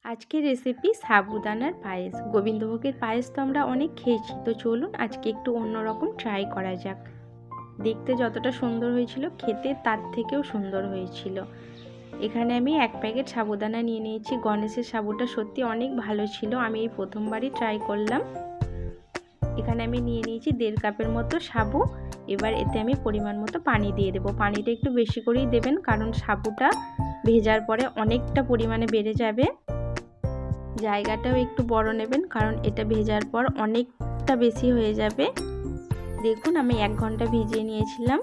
আজকের রেসিপি সাবুদানার পায়েস। গোবিন্দভোগের পায়েস তো আমরা অনেক খেয়েছি, তো চলুন আজকে একটু অন্যরকম ট্রাই করা যাক। দেখতে যতটা সুন্দর হয়েছিল, খেতে তার থেকেও সুন্দর হয়েছিল। এখানে আমি 1 প্যাকেট সাবুদানা নিয়ে নিয়েছি। গণেশের সাবুটা সত্যি অনেক ভালো ছিল, আমি এই প্রথমবারই ট্রাই করলাম। এখানে আমি নিয়ে নিয়েছি 1.5 কাপের মতো সাবু। এবার এতে আমি পরিমাণ মতো পানি দিয়ে দেবো। পানিটা একটু বেশি করেই দেবেন, কারণ সাবুটা ভেজার পরে অনেকটা পরিমাণে বেড়ে যাবে। জায়গাটাও একটু বড় নেবেন, কারণ এটা ভেজার পর অনেকটা বেশি হয়ে যাবে। দেখুন আমি 1 ঘন্টা ভিজিয়ে নিয়েছিলাম,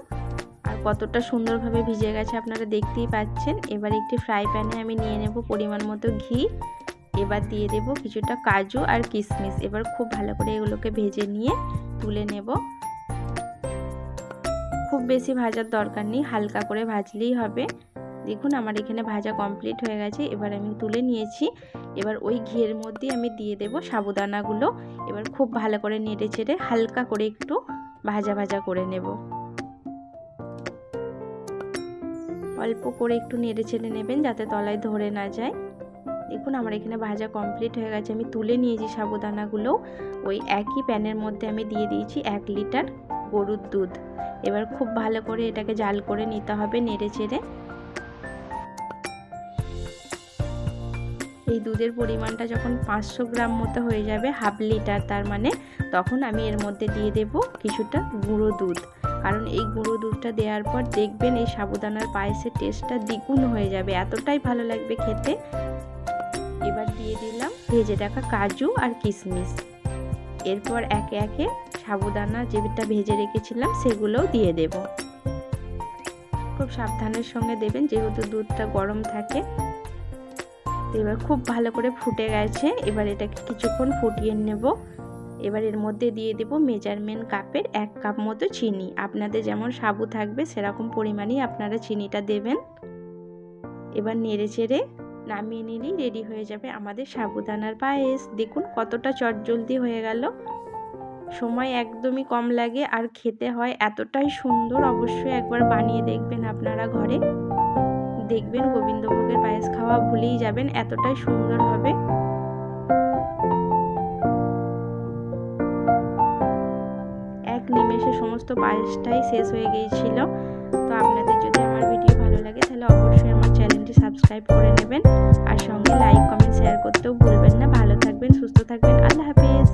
আর কতটা সুন্দরভাবে ভিজে গেছে আপনারা দেখতেই পাচ্ছেন। এবার একটি ফ্রাই প্যানে আমি নিয়ে নেব পরিমাণ মতো ঘি। এবার দিয়ে দেব কিছুটা কাজু আর কিশমিশ। এবার খুব ভালো করে এগুলোকে ভেজে নিয়ে তুলে নেব। খুব বেশি ভাজার দরকার নেই, হালকা করে ভাজলেই হবে। দেখুন আমার এখানে ভাজা কমপ্লিট হয়ে গেছে। এবার আমি তুলে নিয়েছি। এবার ওই ঘিয়ের মধ্যে আমি দিয়ে দেব সাবুদানাগুলো। এবার খুব ভালো করে নেড়ে চেড়ে হালকা করে একটু ভাজা ভাজা করে নেব। অল্প করে একটু নেড়ে চেড়ে নেবেন, যাতে তলায় ধরে না যায়। দেখুন আমার এখানে ভাজা কমপ্লিট হয়ে গেছে। আমি তুলে নিয়েছি সাবুদানাগুলো। ওই একই প্যানের মধ্যে আমি দিয়ে দিয়েছি 1 লিটার গরুর দুধ। এবার খুব ভালো করে এটাকে জাল করে নিতে হবে নেড়ে চেড়ে। এই দুধের পরিমাণটা যখন 500 গ্রাম মতো হয়ে যাবে, হাফ লিটার তার মানে, তখন আমি এর মধ্যে দিয়ে দেব কিছুটা গুঁড়ো দুধ। কারণ এই গুঁড়ো দুধটা দেওয়ার পর দেখবেন এই সাবুদানার পায়েসের টেস্টটা দ্বিগুণ হয়ে যাবে, এতটাই ভালো লাগবে খেতে। এবার দিয়ে দিলাম ভেজে রাখা কাজু আর কিশমিশ। এরপর একে একে সাবুদানা যেটা ভেজে রেখেছিলাম সেগুলোও দিয়ে দেব। খুব সাবধানের সঙ্গে দেবেন, যেহেতু দুধটা গরম থাকে। এবার খুব ভালো করে ফুটে গেছে। এবার এটাকে কিছুক্ষণ ফুটিয়ে নেব। এবার এর মধ্যে দিয়ে দেব মেজারমেন্ট কাপের 1 কাপ মতো চিনি। আপনাদের যেমন সাবু থাকবে সেরকম পরিমাণেই আপনারা চিনিটা দেবেন। এবার নেড়ে চেড়ে নামিয়ে নিলেই রেডি হয়ে যাবে আমাদের সাবুদানার পায়েস। দেখুন কতটা চটজলদি হয়ে গেল, সময় একদমই কম লাগে, আর খেতে হয় এতটাই সুন্দর। অবশ্যই একবার বানিয়ে দেখবেন আপনারা ঘরে, দেখবেন গোবিন্দভোগের পায়েস খাওয়া ভুলেই যাবেন, এতটাই সুন্দর হবে। এক নিমেষে সমস্ত পায়েসটাই শেষ হয়ে গিয়েছিল। তো আপনাদের যদি আমার ভিডিও ভালো লাগে তাহলে অবশ্যই আমার চ্যানেলটি সাবস্ক্রাইব করে নেবেন, আর সঙ্গে লাইক কমেন্ট শেয়ার করতেও ভুলবেন না। ভালো থাকবেন, সুস্থ থাকবেন, আল্লাহ হাফেজ।